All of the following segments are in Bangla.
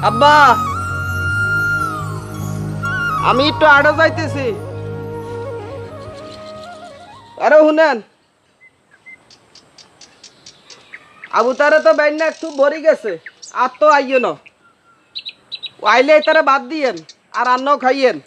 আব্বা আমি একটু আড়ো যাইতেছি। আরে শুনেন, আবু তারে তো বাইন না একটু বরি গেছে, আর তো আইয় না, আইলে তারা বাদ দিয়েন আর আন্নাও খাইয়েন।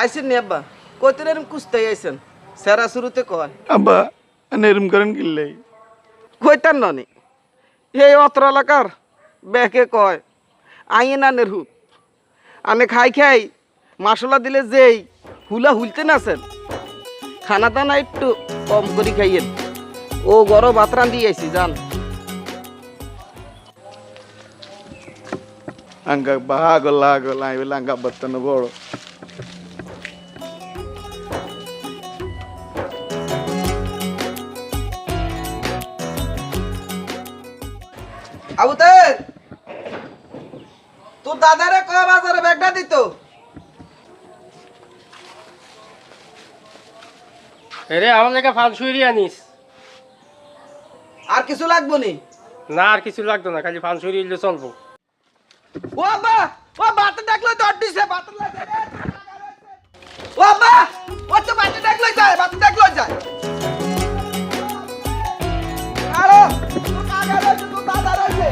আইসেন নি আব্বা? কইতেন এরম কুস্তাই আইসেন, সেরা শুরুতে কয় আব্বা এরম করেন কিনলে কইতাম ননি এই অত্র এলাকার ব্যাকে কয় আইন আনের হুত আনে খাই খাই মশলা দিলে যেই হুলা হুলতে নাছেন, খানা দানা একটু কম করে খাইয়েন। ও গরম ভাত রান্ধি আইছি জান। আঙ্গা বাগলা গলা আইবে আঙ্গা বর্তন বড় আবুতে তোর দাদারে কয় বাজারে ব্যাগটা দিত। এরে আমার লেগে ফানসুরি আনিস। আর কিছু লাগবো নি? না আর কিছু লাগতো না, খালি ফানসুরি এলে চলবো। ও আব্বা, ও বাতে ডাকলো দর দিছে, বাতে লাগে রে। ও আব্বা, ও তো বাতে ডাকলো যায়, বাতে ডাকলো যায়। আরে তুই কাগা রইছে, তুই দাদা রইছে।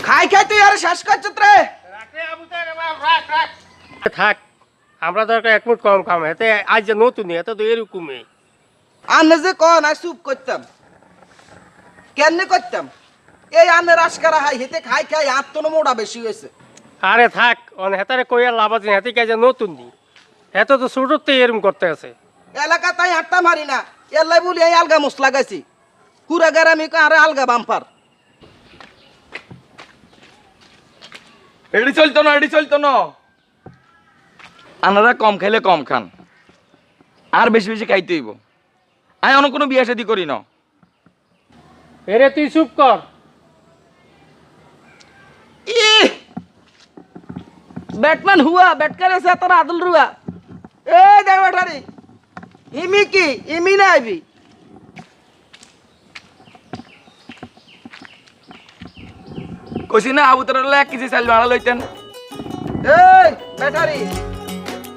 খাই খাই তুই আর শেষ করছিস রে। থাক, আমরা তো এক মুঠ কম খাম, এতে আজ যে নতুন এতে তো এরকমই। আন্নে যে কন আর চুপ করতাম, কেমনে করতাম? এই আন্নের আশকারা হাই হেতে খাই খাই আত্মন মোড়া বেশি হয়েছে। আরে থাক, অন হেতারে কইয়া লাভ আছে, হেতে কাজে নতুন দি এত তো ছোটতে এরম করতে আছে। এলাকা তাই আটটা মারি না, এলাই বলি এই আলগা মশলা গাছি পুরা গ্রামে আরে আলগা বাম্পার। এডি চলতো না আনারা কম খাইলে কম খান, আর বেশি বেশি খাইতে হইব। আমি অন্য কোনো বিয়া শাদি করি না। এরে তুই চুপ কর। ব্যাটম্যান হুয়া ব্যাট করেছে তোর আদল রুয়া। এই দেখ বেটারি ইমি কি ইমি না আইবি। কইছি না আবু তার 1 কেজি চাল ভাড়া লইতেন। এই বেটারি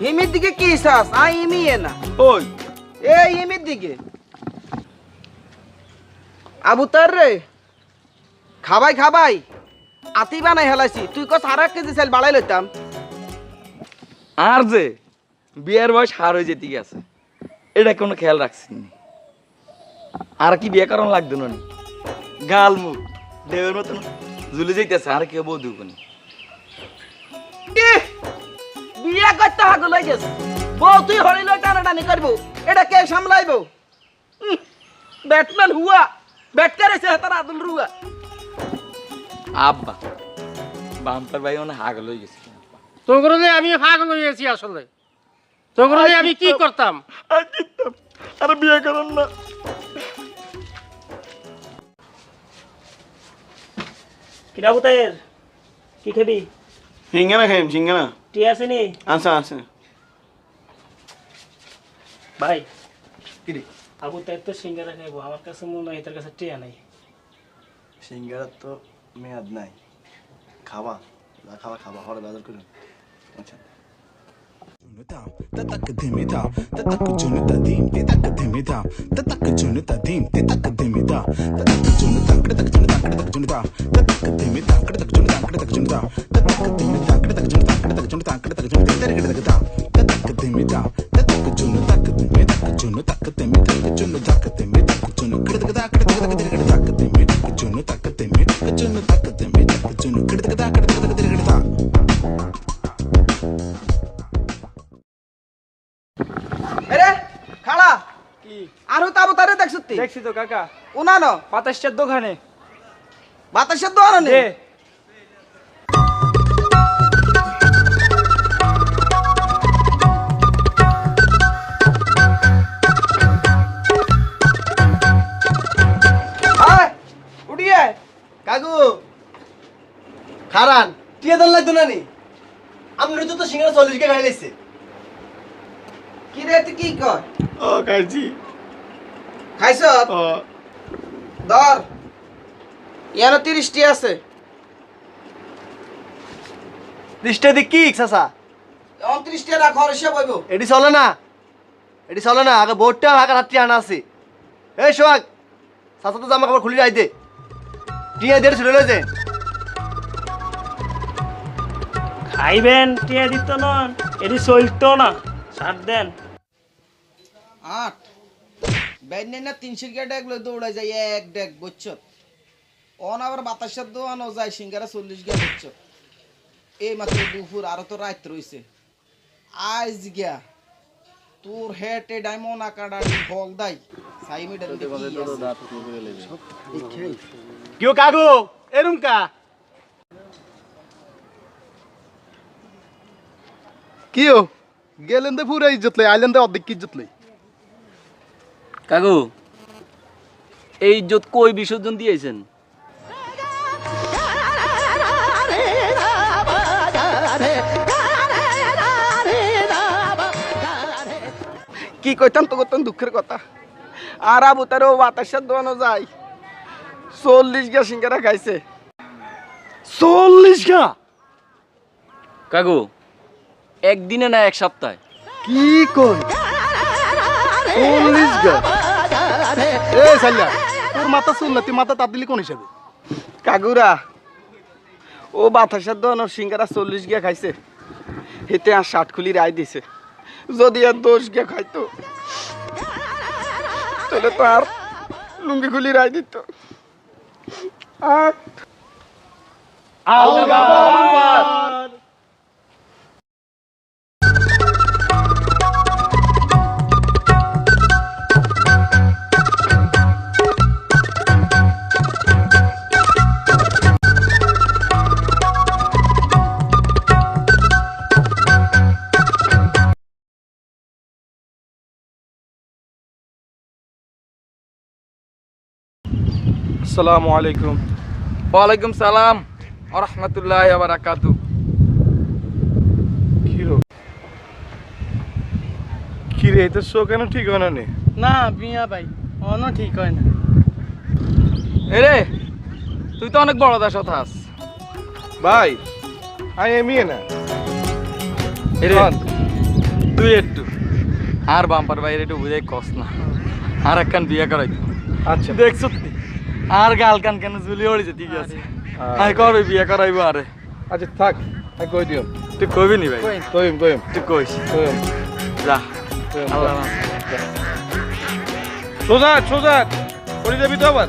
হিমির দিকে কি চাস? আই ইমি এ না ওই এই ইমির দিকে। আবু তার রে খাবাই খাবাই আতি বানাই হেলাইছি, তুই কস আর 1 কেজি চাল বাড়াই লইতাম। আর যে বিয়ের বয়স হার হয়ে যেতে গেছে, এটা কোনো খেয়াল রাখছেন নি? আর কি বিয়ে করানো লাগতো না? গাল মুখ দেবের মতন ঝুলে যাইতেছে, আর কেউ বউ দুকনি। বিয়া করতে হাগল হয়ে গেছে, বউ তুই হরিল টানাটানি করবো, এটা কে সামলাইবো? ব্যাটম্যান হুয়া ব্যাট করেছে তার আদল রুয়া। আব্বা বাম্পার ভাই অনেক হাগল হয়ে গেছে। তোর আমি পাগল হয়ে গেছি আসলে, তোর আমি কি করতাম? আর বিয়ে করেন না। কিরা বুতায়ের কি খাবি? সিঙ্গানা খাইম সিঙ্গানা টি আছে নি? আছে ভাই কিরে আবু তাইর তো সিঙ্গারা খাইবো, আমার কাছে মনে হয় তার কাছে টিয়া নাই। সিঙ্গারা তো মেয়াদ নাই, খাওয়া যা খাওয়া খাওয়া হরে বাজার করুন। আচ্ছা तक धिमिता तक जुनता दीम ते तक धिमिता तक जुनता दीम ते तक धिमिता तक जुनता तक जुनता तक जुनता तक धिमिता तक जुनता तक जुनता तक धिमिता तक जुनता तक जुनता तक जुनता तेरे तक तक धिमिता तक जुनता तक जुनता तक धिमिता जुनता तक धिमिता जुनता तक तक धिमिता जुनता तक धिमिता जुनता तक धिमिता जुनता तक এরে খাড়া কি আরো তাবু তারে দেখছতি? দেখছি তো কাকা, উনানো বাতাসের দোকানে বাতাসের দোয়ানো নে। নি আমরা তো সিঙ্গারা 40 টাকা খাই লাইছে কি রে তুই কি কর ও খাইছি খাইছ ও ধর ইয়ানো 30টি আছে 30 টাকা কি চাচা 29টি রাখ আর হিসাব হইব এটি চলে না এটি চলে না আগে বোর্ডটা আগে রাত্রি আনা আছে এই সোহাগ চাচা তো জামা কাপড় খুলে রাই দে টিয়া দিয়ে ছুটে লয়ে যায় খাইবেন টিয়া দিত না এটি চলতো না ছাড় দেন 8 বাইনে না 300 টাকা ডেক লই দৌড়াই যায় এক ডেক বুঝছ অন আবার বাতাসের দোয়ানো যায় সিঙ্গারা 40 টাকা বুঝছ এই মাত্র দুপুর আর তো রাত রইছে আজ গিয়া তোর হেটে ডায়মন্ড আকাডা ফল দাই সাইমিডার কেউ কাগো এরম কা কিও গেলেন দে পুরা ইজ্জত লই আইলেন দে অর্ধেক ইজ্জত লই কাকু এই ইজ্জত কই বিসর্জন দিয়েছেন কি কইতাম তো কইতাম দুঃখের কথা আর আবু তারও বাতাসের দোয়ানো যায় 40 গা সিঙ্গারা খাইছে 40 টাকা কাকু একদিনে না এক সপ্তাহে কি কোন 40 গা এ সাল্লা তোর মাথা শুন না তুই মাথা তাত দিলি কোন হিসাবে কাগুরা ও বাতাসের দোয়ানো সিঙ্গারা 40 গা খাইছে হেতে আর 60 খুলি রায় দিছে যদি আর 10 গা খাইতো তাহলে তো আর লুঙ্গি খুলি রায় দিত আর আসসালামু আলাইকুম ওয়ালাইকুম সালাম ওয়া রাহমাতুল্লাহি ওয়া বারাকাতু কি রে এটা শো কেন ঠিক হয় না নে না বিয়া ভাই অন ঠিক হয় না এরে তুই তো অনেক বড় দাস হতাস ভাই আই এম ইয়ে না এরে তুই একটু আর বাম্পার বাইরে একটু বুঝাই কস না আর একখান বিয়ে করাই তো আচ্ছা দেখছ তুই আর গাল কান কেন ঝুলি ওড়ি ঠিক আছে আই করবি বিয়ে করাইবো আরে আচ্ছা থাক আই কই দিও তুই কইবি নি ভাই কইম তুই কইস কইম যা আল্লাহ রাম। সোজা সোজা করে যাবি তো আবার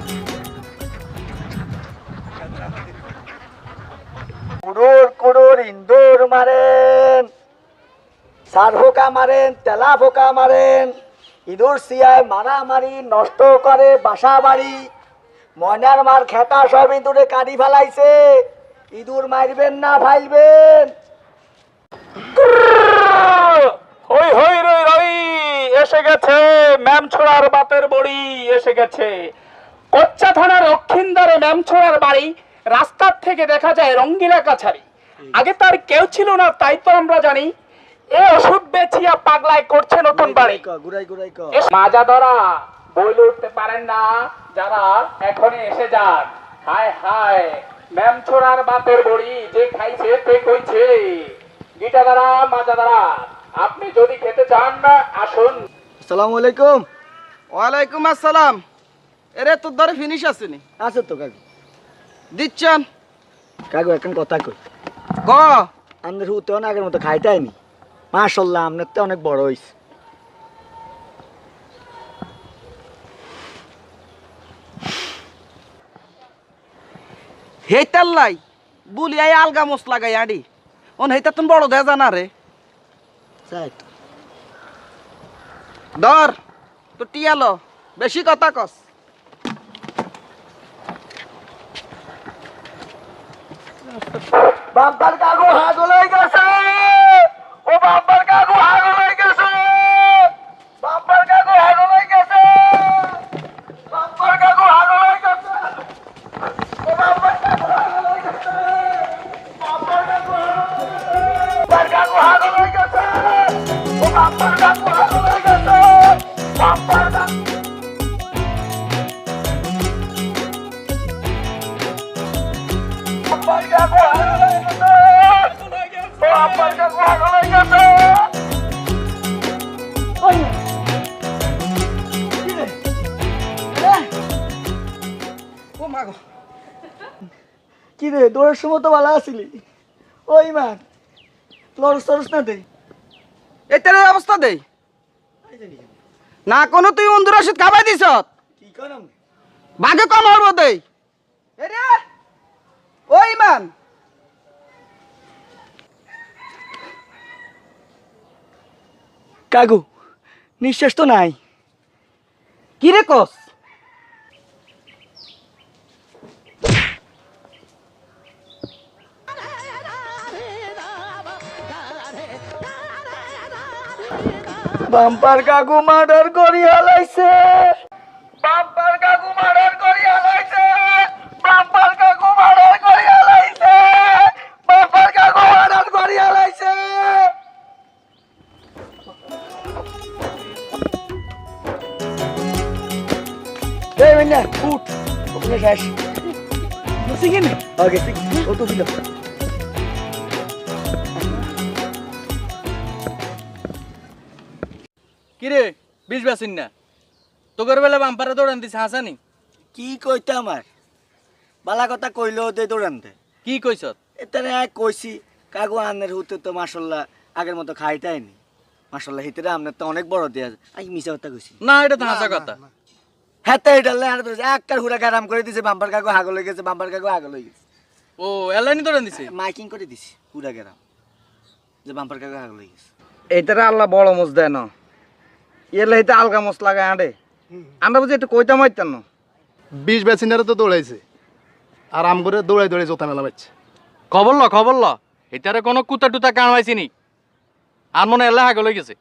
কুড়ুর কুড়ুর ইন্দুর মারেন সার ফোকা মারেন তেলা ফোকা মারেন ইঁদুর সিয়ায় মারামারি নষ্ট করে বাসা বাড়ি ময়নার মার খেতা সব ইঁদুরে কাটি ফেলাইছে ইঁদুর মারবেন না ফাইলবেন হই হই রই রই এসে গেছে ম্যামছড়ার বাতের বড়ি এসে গেছে কচ্চা থানার দক্ষিণদ্বারে ম্যামছড়ার বাড়ি রাস্তার থেকে দেখা যায় রঙ্গিলা কাছারি আগে তার কেউ ছিল না তাই তো আমরা জানি এ ওষুধ বেচিয়া পাগলায় করছে নতুন বাড়ি গুড়াই গুড়াই ক মাজা ধরা বইলে উঠতে পারেন না যারা এখনই এসে যান হায় হায় ম্যামছড়ার বাতের বড়ি যে খাইছে তে কইছে গিটা দ্বারা মাজা দ্বারা আপনি যদি খেতে চান না আসুন আসসালামু আলাইকুম ওয়ালাইকুম আসসালাম এরে তোর ধরে ফিনিশ আসেনি আছে তো কাকু দিচ্ছেন কাকু এখন কথা কই ক আমাদের হুতে আগের মতো খাইতাইনি মাশাল্লাহ আপনার তো অনেক বড় হইছে হেইতার লাই বুলিয়াই আলগা মশলা গাই আডি অন হেইতা তুমি বড় দেয়া জানা রে তাই তো ধর তো টিয়ালো বেশি কথা কস বাম্পার কাকু হাত হয়ে গেছে ও বাম্পার কাকু হাত হয়ে গেছে বাম্পার কাকু হাত হয়ে গেছে বাম্পার কাকু হাত হয়ে গেছে ও বাম্পার কাকু হাত হয়ে গেছে বাম্পার কাকু হাত ও মা গো, কি রে দৌড়ের সময় তো ভালো আসিলি, ওই মান লড়স টরস না দে। এটার এই অবস্থা দেই না কোনো তুই অন্ধুর ওষুধ খাবাই দিছ কি করাম? ভাগে কম হবো দেই এরে ওই মান কাকু নিঃশ্বাস তো নাই। কি রে কস বাম্পার কাকু মার্ডার করি হালাইছে। বাম্পার কাকু মার্ডার করি হালাইছে, বাম্পার কাকু মার্ডার করি হালাইছে, বাম্পার কাকু মার্ডার করি হালাইছে। এই মিন্না উঠ, ওখানে শেষ। গেছি কিনে? হ্যাঁ গেছি, ও তো দিল। কিরে বিষ বেসিন না তোকের বেলা বাম্পারে দৌড়ান দিছে হাসানি কি কইতে আমার বালা কথা কইলো দে দৌড়ানতে। কি কইছ এতারে কইছি কাকু আনের হুতে তো মাশাল্লাহ আগের মতো খাইটাইনি। মাশাল্লাহ হিতরে আমনে তো অনেক বড় দেয়া যায়। আমি মিছা কথা কইছি না এটা তো হাসা কথা হ্যাঁ তো এটা লে একটা হুড়া গারাম করে দিছে। বাম্পার কাকু হাগল হয়ে গেছে, বাম্পার কাকু হাগল হয়ে গেছে। ও এলাইনি দৌড়ান দিছে মাইকিং করে দিছি হুড়া গারাম যে বাম্পার কাকু হাগল হয়ে গেছে। এইটারে আল্লাহ বড় মোজ দেয় না এলে এটা আলগা মোজ লাগায় আঁটে আমরা বুঝি একটু কইতাম হইতাম না 20 ব্যাচিনারে তো দৌড়াইছে আর আম করে দৌড়াই দৌড়াই জোতা মেলা পাচ্ছে। খবর ল এটারে কোনো কুতা টুতা কামাইছি নি আর মনে এলা হাগল হয়ে গেছে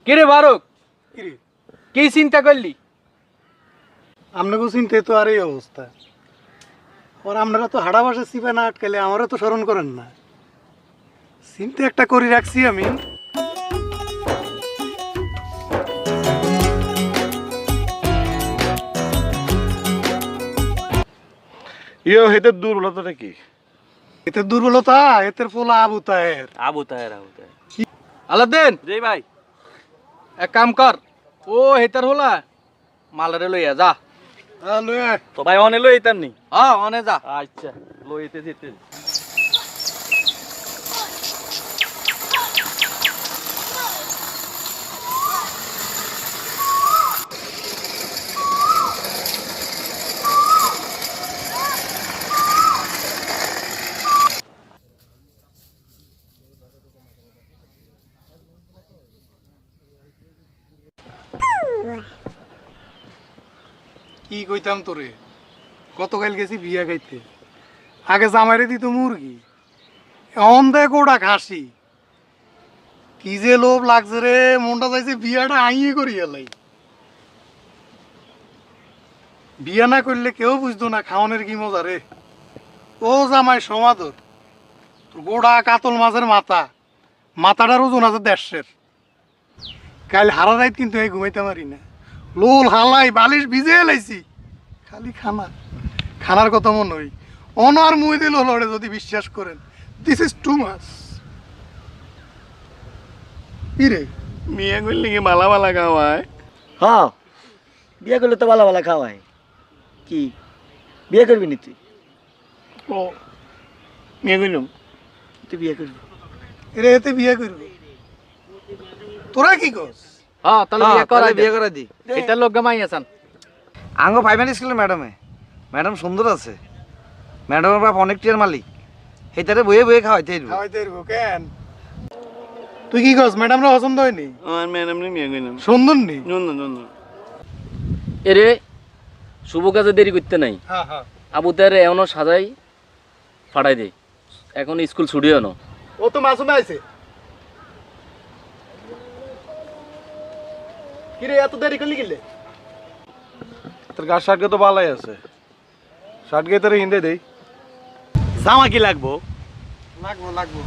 কিরে বারুক কি চিন্তা করলি আপনাকে চিনতে তো আর এই অবস্থা। আর আপনারা তো হাড়া বাসা চিপে না আটকালে আমারও তো স্মরণ করেন না। চিন্তা একটা করে রাখছি আমি। হেতে দুর্বলতাটা কি? এতে দুর্বলতা এতের পোলা আবু তাহের। আবু তাহের আলাদিন জি ভাই এক কাম কর ও হেতার হলা মালারে লইয়া যা লই আয়। তো ভাই অনে লই এতার নি হ্যাঁ অনে যা আচ্ছা লইতে যেতে কি কইতাম তোরে, গতকাল গেছি বিয়া খাইতে, আগে জামাইরে দিত মুরগি, এখন দেয় গোটা খাসি। কি যে লোভ লাগছে রে, মনটা চাইছে বিয়াটা আইয়ে করি এলাই। বিয়া না করলে কেউ বুঝতো না খাওয়ানোর কি মজা রে। ও জামাই সমাদর, তোর গোড়া কাতল মাছের মাথাটার ওজন আছে 150। কাল হারা রাত কিন্তু এই ঘুমাইতে পারি না, লোল হালাই বালিশ ভিজে এলাইছি। খালি খানার কথা মনে হই অনার মুই দিল লড়ে যদি বিশ্বাস করেন। This is too much. ইরে মিয়া করলে কি মালা মালা খাওয়ায়? হ্যাঁ বিয়ে করলে তো ভালো ভালো খাওয়াই। কি বিয়ে করবি নি তুই? ও মিয়া করলাম তুই বিয়ে করবি? এরে এতে বিয়ে করবি? তোরা কি করস? হ্যাঁ তাহলে বিয়ে করে দি এটা লোক গামাই আছেন আঙ্গো প্রাইমারি স্কুলের ম্যাডাম সুন্দর আছে। ম্যাডামের বাপ অনেক টিয়ার মালিক, সেইটারে বইয়ে বইয়ে খাওয়াইতে খাওয়াইতে হইব কেন? তুই কি করস? ম্যাডামরা পছন্দ হয়নি? আমার ম্যাডাম মিয়া করলাম সুন্দর নি? এরে শুভ কাজে দেরি করতে নাই। হ্যাঁ হ্যাঁ আবু তার এমনও সাজাই ফাটাই দে, এখন স্কুল ছুটিও না। ও তো মাসুমে আইছে। কিরে এত দেরি করলি গেলে? তোর গাছ শার্টকে তো ভালোই আছে, শার্টকে তোর হিন্দে দেই। জামা কি লাগবো? লাগবো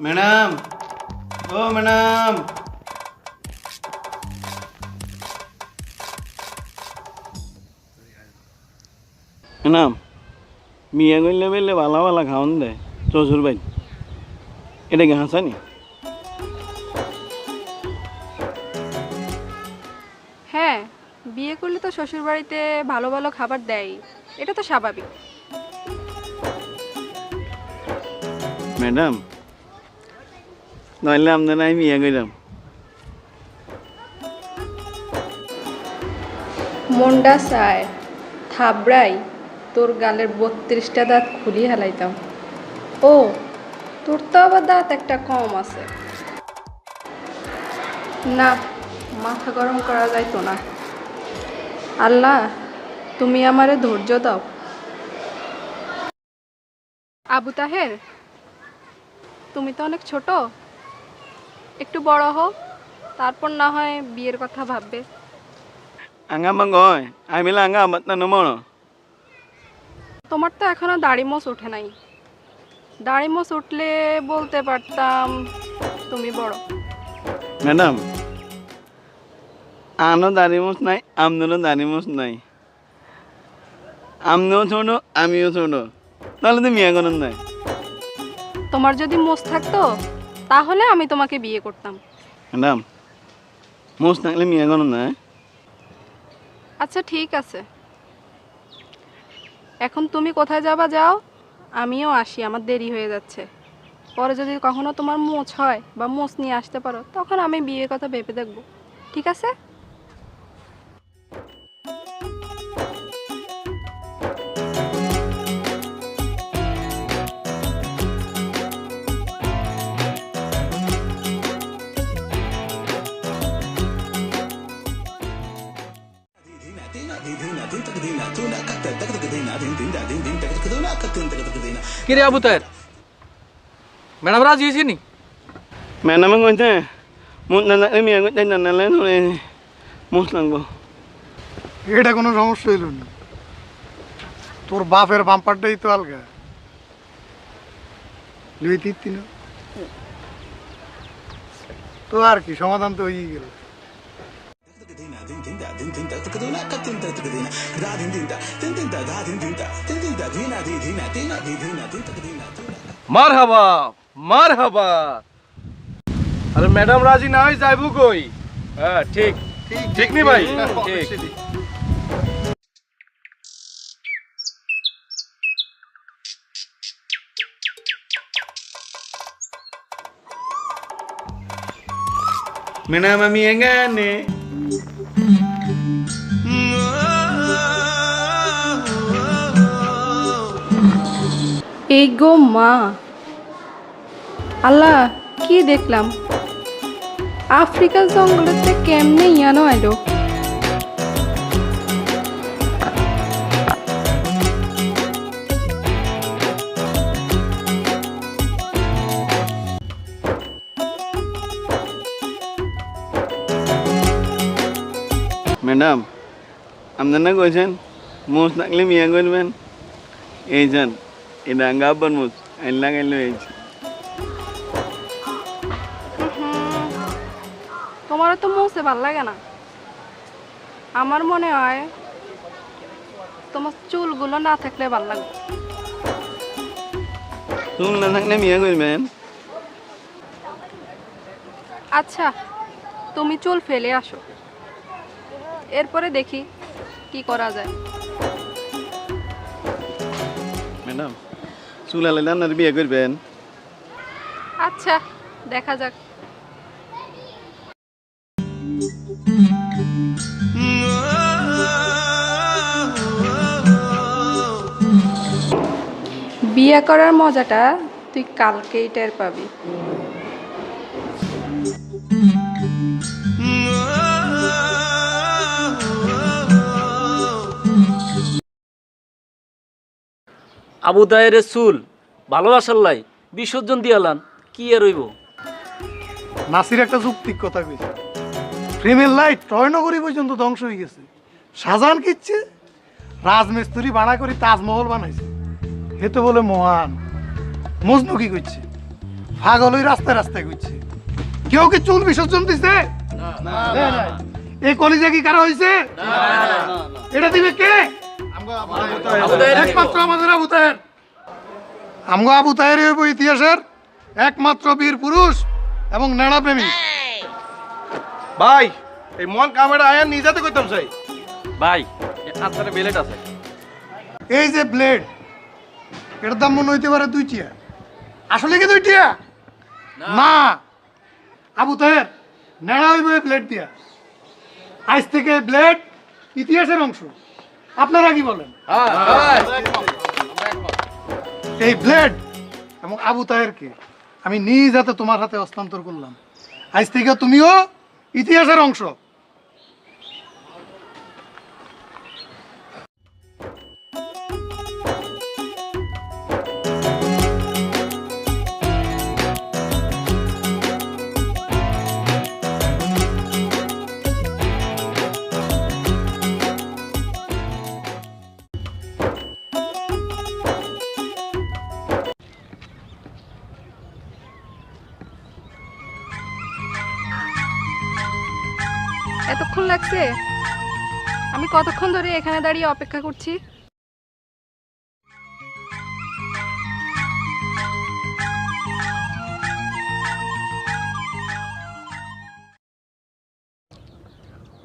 ম্যাডাম, ও ম্যাডাম। ম্যাডাম, মিয়া করলে বেলে ভালো ভালো খাওয়ান দেয় শ্বশুর ভাই, এটা কি হাসানি? হ্যাঁ, বিয়ে করলে তো শ্বশুর বাড়িতে ভালো ভালো খাবার দেয়, এটা তো স্বাভাবিক। ম্যাডাম, নইলে আপনারা আমি মিয়া কইলাম। মন্ডা চায় থাবড়াই তোর গালের 32টা দাঁত খুলিয়ে হেলাইতাম। ও, তোর তো আবার দাঁত একটা কম আছে। না, মাথা গরম করা যাইতো না। আল্লাহ, তুমি আমারে ধৈর্য দাও। আবু তাহের, তুমি তো অনেক ছোট, একটু বড় হও, তারপর না হয় বিয়ের কথা ভাববে। আঙা মাঙ্গয়, আমি আঙা আমার না নমনো। তোমার তো এখনো দাড়ি মোছ ওঠে নাই, দাড়ি মোছ উঠলে বলতে পারতাম তুমি বড়। ম্যাডাম, আনো দাড়িমুছ নাই, আমনেরও দাড়িমুছ নাই। আমনেও ছোট, আমিও ছোট, তাহলে তো মিয়া করেন নাই। তোমার যদি মোছ থাকতো তাহলে আমি তোমাকে বিয়ে করতাম। ম্যাডাম, মুছ থাকলে মিয়া করেন নাই। আচ্ছা ঠিক আছে, এখন তুমি কোথায় যাবা যাও, আমিও আসি, আমার দেরি হয়ে যাচ্ছে। পরে যদি কখনো তোমার মোছ হয় বা মোছ নিয়ে আসতে পারো, তখন আমি বিয়ের কথা ভেবে দেখবো, ঠিক আছে? কিরে আবু তাহের, ম্যাডাম রাজি হয়েছি নি? ম্যাডামে কইছে মুছ না থাকলে মিয়া করতে জানালে মুছ লাগবো। এটা কোনো সমস্যা হইল না, তোর বাপের বাম্পারটাই তো আলগা লুইতি না, তো আর কি সমাধান তো হয়েই গেল। মার হাবা, মার হাবা। আরে ম্যাডাম রাজি না হয় যাইবো কই? হ্যাঁ ঠিক ঠিক নি ভাই? ঠিক। ম্যাডাম আমি এখানে। এই গো মা, আল্লাহ কি দেখলাম, আফ্রিকার জঙ্গলেতে কেমনে ইয়ানো আইলো। ম্যাডাম, আপনার না কইছেন মুছ থাকলে মিয়া করবেন, এই যান এটা আঙ্গাবার মুছ আইলা গাইলে হয়েছে। তোমারও তো মোছে ভাল লাগে না, আমার মনে হয় তোমার চুলগুলো না থাকলে ভাল লাগবে। চুল না থাকলে মিয়া করবেন? আচ্ছা, তুমি চুল ফেলে আসো, এরপরে দেখি কি করা যায়। ম্যাডাম, চুল আলাদা আপনার বিয়ে করবেন? আচ্ছা, দেখা যাক। বিয়ে করার মজাটা তুই কালকেই টের পাবি। আবু তাহেরের চুল ভালোবাসার লাই বিসর্জন দিয়ালান, কি আর রইব? নাসির একটা যুক্তিক কথা কইছে, প্রেমের লাইট টয়নগরী পর্যন্ত ধ্বংস হয়ে গেছে, শাহজাহান কিচ্ছে রাজমিস্ত্রি বানা করি তাজমহল বানাইছে, হে তো বলে মহান। মজনু কি করছে, পাগল ওই রাস্তায় রাস্তায় ঘুরছে। কেউ কি চুল বিসর্জন দিছে? দেয় নাই। এই কলিজা কি কারো হয়েছে? এটা দিবে কে? একমাত্র আমাদের আবু তাহের। আমগো আবু তাহের হইব ইতিহাসের একমাত্র বীর পুরুষ এবং নেড়া প্রেমী। ভাই এই মন কামেরা আয়া নিজাতে কইতাম চাই। ভাই আপনার বেলেট আছে? এই যে ব্লেড, এটার দাম মনে হইতে পারে 2 টিয়া। আসলে কি 2 টিয়া? না, আবু তাহের নেড়া হইব এই ব্লেড দিয়া। আজ থেকে ব্লেড ইতিহাসের অংশ। আপনারা কি বলেন? এই ব্লেড এবং আবু তাহেরকে আমি নিজ হাতে তোমার হাতে হস্তান্তর করলাম। আজ থেকে তুমিও ইতিহাসের অংশ। এতক্ষণ লাগছে? আমি কতক্ষণ ধরে এখানে দাঁড়িয়ে অপেক্ষা করছি?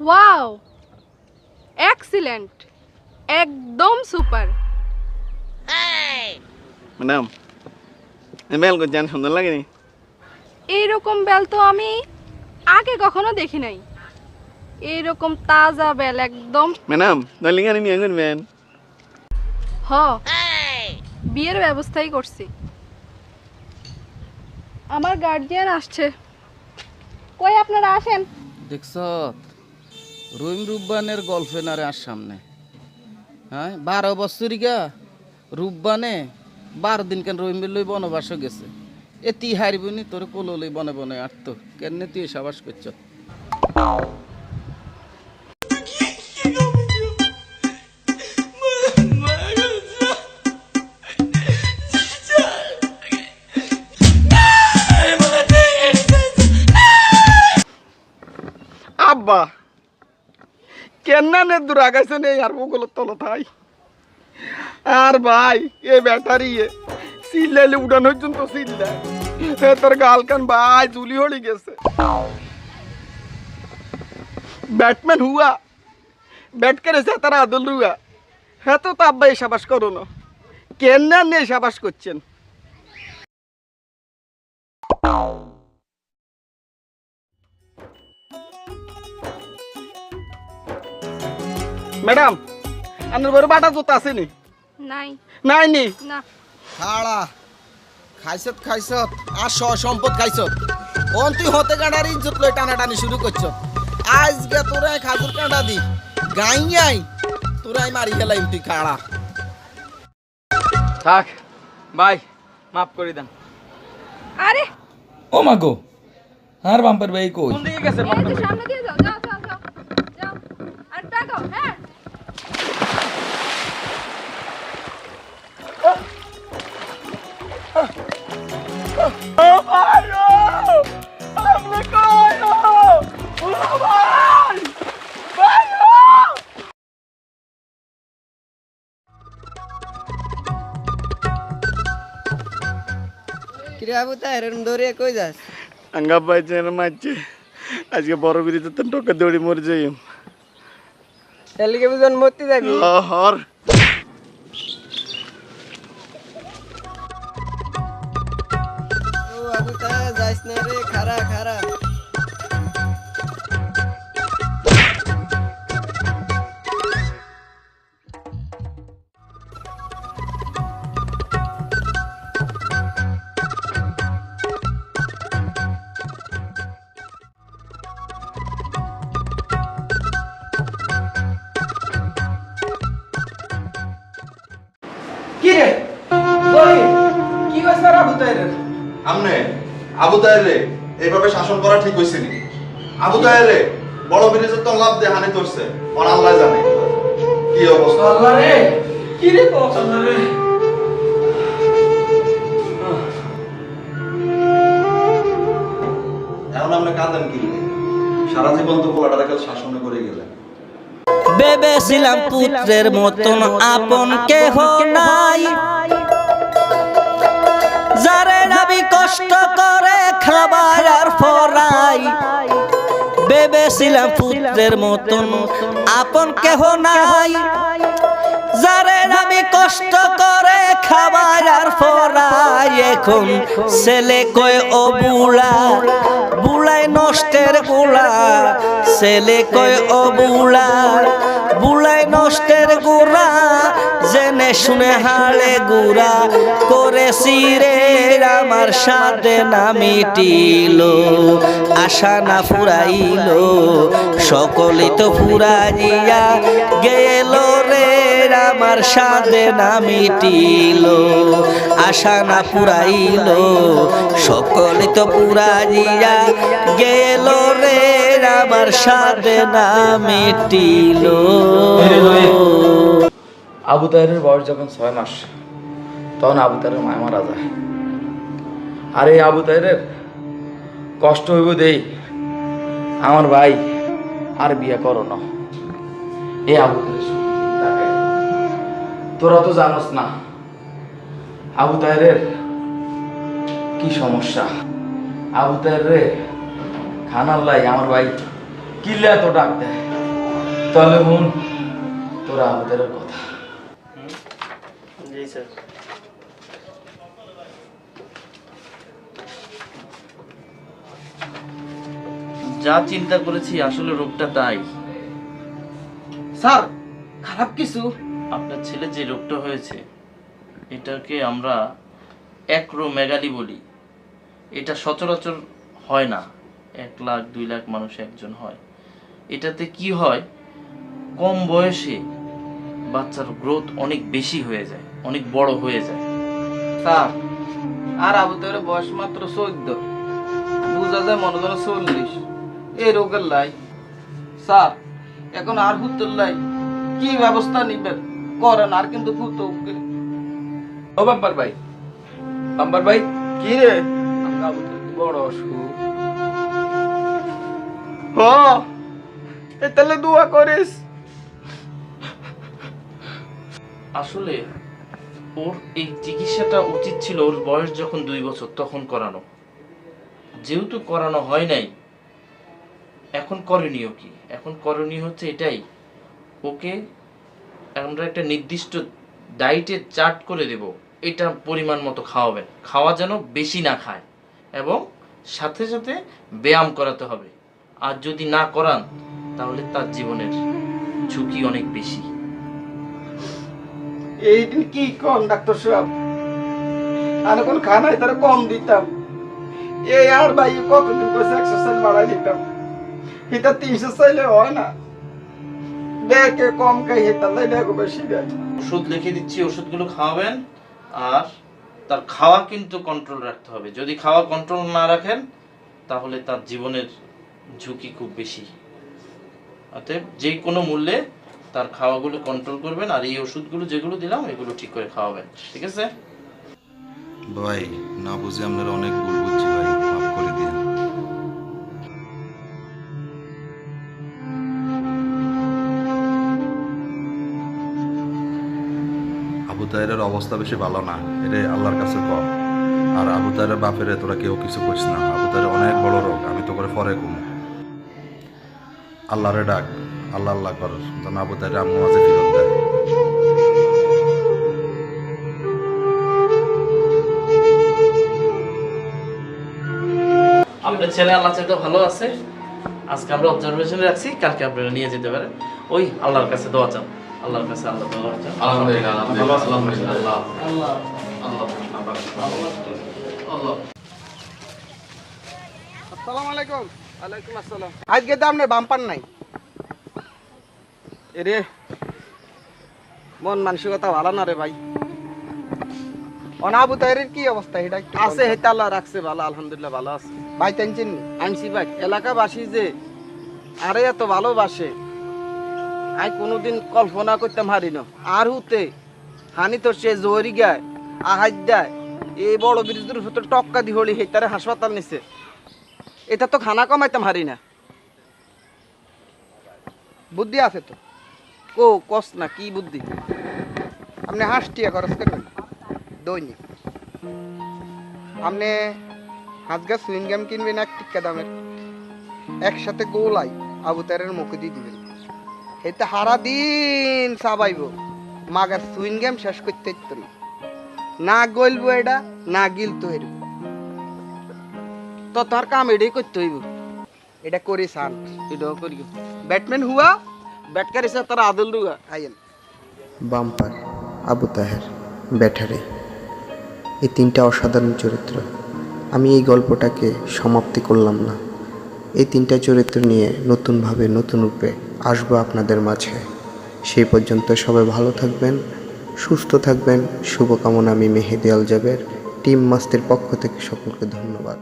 ওয়াও, এক্সিলেন্ট, একদম সুপার। ম্যাডাম এই বেল করছেন সুন্দর লাগেনি? এইরকম বেল তো আমি আগে কখনো দেখি নাই। এইরকম তাজা বেল একদম। ম্যাডাম তাহলে কি বিয়ে করবেন? হ, বিয়ের ব্যবস্থাই করছি। আমার গার্জিয়ান আসছে। কই আপনারা আসেন। দেখছ রহিম রুব্বানের গল্ফেনারে আর সামনে, হ্যাঁ 12 বছরিকা রুব্বানে 12 দিন কেন রহিম লই বনবাস গেছে। এ তুই হারিবনি তোর কোলো লই বনে বনে আটতো কেন তুই সাবাস করছ। আব্বা কেন্না নে দূর আগাইছে নেই আর বগুলো তলো থাই। আর ভাই এ ব্যাটারি সিল্লাইলে উড়ানো পর্যন্ত সিল্লায় তোর গাল কান ভাই জুলি হলি গেছে। ব্যাটম্যান হুয়া ব্যাট করেছে তারা আদল রুয়া। হ্যাঁ তো আব্বা এই সাবাস করো না, কেন্না নে সাবাস করছেন। ম্যাডাম আপনার বড় বাটা জুতা আসেনি? নাই নাই নি না। খাড়া খাইছত খাইছত আর সম্পদ খাইছত। ওন তুই হতে কাঁটার ইজ্জত লই টানাটানি শুরু করছ। আজকে তোরাই খাজুর কাঁটা দি গাইয়াই তোরাই মারি ফেলাইম তুই খাড়া। থাক ভাই মাফ করে দেন। আরে ও মা গো আর বাম্পার ভাই কই? এই যে সামনে দিয়ে যাও, যাও যাও যাও যাও। আর টাকাও, হ্যাঁ আঙ্গা পাইছে না মারছে আজকে বড় বিরিতে তো টোকা দৌড়ি মরে যাই। এলিকে বুঝন মতি যাবি। হর ও আবু তা যাইস না রে, খারা খারা। কি রে ওই কি হইছে রে আবু তাহের? আমনে আবু তাহেরে এইভাবে শাসন করা ঠিক হইছে নি? আবু তাহেরে বড় বিরিজের তো লাভ দিয়ে হানি করছে, আর আল্লাহ জানে কি অবস্থা। আল্লাহ রে কি রে আল্লাহ রে। জীবন তো পোলাটারে কাল শাসনে করে গেলেন। ভেবেছিলাম পুত্রের মতন আপন কেহ নাই, যারে আমি কষ্ট করে খাবার আর ফরাই। ভেবেছিলাম পুত্রের মতন আপন কেহ নাই, যারে আমি কষ্ট করে খাবার আর ফরাই। এখন ছেলে কয় ও বুড়া, বুড়াই নষ্টের গোড়া। ছেলে কয় ও বুড়া, বুড়াই নষ্টের গোড়া। জেনে শুনে হাড়ে গুড়া করেছি রে, আমার সাথে না মিটিল, আশা না ফুরাইল, সকলে তো ফুরাইয়া গেল রে, আমার সাথে না মিটিল, আশা না ফুরাইল, সকলে তো ফুরাইয়া গেল রে, আমার সাথে না মিটিল। আবু তাহেরের বয়স যখন 6 মাস, তখন আবু তাহেরের মায়া মারা যায়। আর এই আবু তাহেরের কষ্ট হইব দেই, আমার ভাই আর বিয়ে করো না। এই আবু তাহের তোরা তো জানোস না আবু তাহেরের কি সমস্যা। আবু তাহেরে খানার লাই আমার ভাই কিলে এত ডাক দেয়। তাহলে বোন তোরা আবু তাহেরের কথা। জি স্যার। যা চিন্তা করেছি আসলে রোগটা তাই। স্যার খারাপ কিছু? আপনার ছেলে যে রোগটা হয়েছে এটাকে আমরা অ্যাক্রোমেগালি বলি। এটা সচরাচর হয় না, 1 লাখ 2 লাখ মানুষ একজন হয়। এটাতে কি হয়, কম বয়সে বাচ্চার গ্রোথ অনেক বেশি হয়ে যায়, অনেক বড় হয়ে যায়। স্যার আর আবু তাহেরের বয়স মাত্র 14, বুঝা যায় মনে হয় 40। এই রোগের লাই স্যার এখন আর হুত্তর লাই কি ব্যবস্থা নিবেন করেন, আর কিন্তু খুব ও বাম্পার ভাই, বাম্পার ভাই কি রে? আবু তাহের বড় অসুখ। হ এ তাহলে দোয়া করিস। আসলে ওর এই চিকিৎসাটা উচিত ছিল ওর বয়স যখন 2 বছর তখন করানো, যেহেতু করানো হয় নাই। এখন করণীয় কি? এখন করণীয় হচ্ছে এটাই, ওকে আমরা একটা নির্দিষ্ট ডায়েটের চার্ট করে দেব, এটা পরিমাণ মতো খাওয়াবেন, খাওয়া যেন বেশি না খায়, এবং সাথে সাথে ব্যায়াম করাতে হবে। আর যদি না করান তাহলে তার জীবনের ঝুঁকি অনেক বেশি। এইদিন কি কম ডাক্তার সাহেব, আর এখন খানায় তারা কম দিতাম। এই আর ভাই কতদিন পয়সা এক্সারসাইজ বাড়াই দিতাম, এটা 300 চাইলে হয় না। দেখে কম খাই তাহলে দেখো বেশি দেয়। ওষুধ লিখে দিচ্ছি, ওষুধগুলো খাওয়াবেন। আর তার খাওয়া কিন্তু কন্ট্রোল রাখতে হবে। যদি খাওয়া কন্ট্রোল না রাখেন তাহলে তার জীবনের ঝুঁকি খুব বেশি। অতএব যে কোনো মূল্যে তার খাওয়াগুলো কন্ট্রোল করবেন, আর এই ওষুধগুলো যেগুলো দিলাম এগুলো ঠিক করে খাওয়াবেন, ঠিক আছে? ভাই না বুঝে আপনারা অনেক ভুল বুঝছি ভাই, মাফ করে দিন। আবু তাহেরের অবস্থা বেশি ভালো না, এটা আল্লাহর কাছে কম। আর আবু তাহেরের বাপের তোরা কেউ কিছু করিস না। আবু তাহের অনেক বড় রোগ, আমি তো করে পরে কম। আল্লাহরে ডাক, আল্লাহ আল্লাহ কর যেন আবু তাহের আম্মু মাঝে ফিরত দেয়। আপনার ছেলে আল্লাহ চাইতে ভালো আছে। আজকে আমরা অবজারভেশনে রাখছি, কালকে আপনারা নিয়ে যেতে পারেন। ওই আল্লাহর কাছে দোয়া চান, আল্লাহর কাছে আল্লাহ দোয়া চান। আলহামদুলিল্লাহ, আলহামদুলিল্লাহ, আলহামদুলিল্লাহ। আল্লাহ আল্লাহ আল্লাহ। আসসালামু আলাইকুম। ওয়ালাইকুম আসসালাম। আজকে তো আপনার বাম্পার নাই। এরে মন মানসিকতা ভালো না রে ভাই। অনাবু তাহেরের কি অবস্থা এটা একটু আছে হেতা আল্লাহ রাখছে ভালো, আলহামদুলিল্লাহ ভালো আছে। ভাই টেনশন আনছি ভাই, এলাকাবাসী যে আরে এত ভালোবাসে আমি কোনোদিন কল্পনা করতাম হারি না। আর হুতে হানি তো সে জোরি গায় আহাজ দেয়, এই বড় ব্রিজের ভিতরে টক্কা দি হলি হেতারে হাসপাতাল নিছে। এটা তো খানা কমাইতাম হারি না। বুদ্ধি আছে তো কস না কি বুদ্ধি? আপনি হাঁসটিয়া খরচ করবেন দৈনিক। আপনি হাজগা সুইংগাম কিনবেন 1 টিক্কা দামের, একসাথে গোলাই আবু তাহেরের মুখে দিয়ে দিবেন। এতে হারা দিন চাবাইব, মাগার সুইংগাম শেষ করতে ইতো না গলবো এটা না গিলতো এর। তো তার কাম এটাই করতে হইব। এটা করি সান, এটাও করি। ব্যাটম্যান হুয়া ব্যাটকার হিসাবে তারা আদল দুয়া আইয়েন। বাম্পার, আবু তাহের, ব্যাটারি, এই 3টা অসাধারণ চরিত্র। আমি এই গল্পটাকে সমাপ্তি করলাম না। এই 3টা চরিত্র নিয়ে নতুনভাবে নতুন রূপে আসবো আপনাদের মাঝে। সেই পর্যন্ত সবাই ভালো থাকবেন, সুস্থ থাকবেন। শুভকামনা। আমি মেহেদি আল জাবের, টিম মাস্তির পক্ষ থেকে সকলকে ধন্যবাদ।